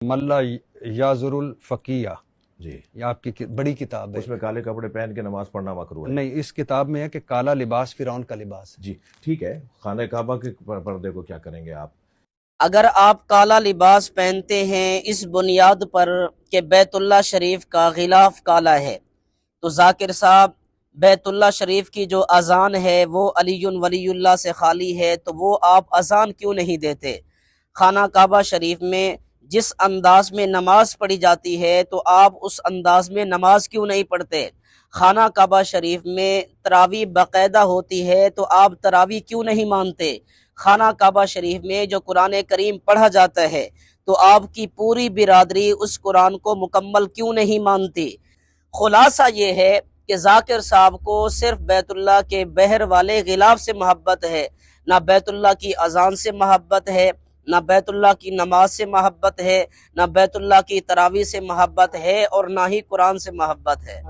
ملا یازر الفقیہ، جی، یہ آپ کی بڑی کتاب ہے. اس میں کالے کپڑے پہن کے نماز پڑھنا مکروہ ہے. نہیں، اس کتاب میں ہے کہ کالا لباس فرعون کا لباس ہے. جی ٹھیک ہے، خانہ کعبہ کے پردے کو کیا کریں گے آپ؟ اگر آپ کالا لباس پہنتے ہیں اس بنیاد پر کہ بیت اللہ شریف کا غلاف کالا ہے، تو ذاکر صاحب بیت اللہ شریف کی جو اذان ہے وہ علی ولی اللہ سے خالی ہے، تو وہ آپ اذان کیوں نہیں دیتے؟ خانہ کعبہ شریف میں جس انداز میں نماز پڑھی جاتی ہے تو آپ اس انداز میں نماز کیوں نہیں پڑھتے؟ خانہ کعبہ شریف میں تراویح باقاعدہ ہوتی ہے تو آپ تراویح کیوں نہیں مانتے؟ خانہ کعبہ شریف میں جو قرآن کریم پڑھا جاتا ہے تو آپ کی پوری برادری اس قرآن کو مکمل کیوں نہیں مانتی؟ خلاصہ یہ ہے کہ ذاکر صاحب کو صرف بیت اللہ کے بحر والے غلاف سے محبت ہے، نہ بیت اللہ کی اذان سے محبت ہے، نہ بیت اللہ کی نماز سے محبت ہے، نہ بیت اللہ کی تراویح سے محبت ہے، اور نہ ہی قرآن سے محبت ہے.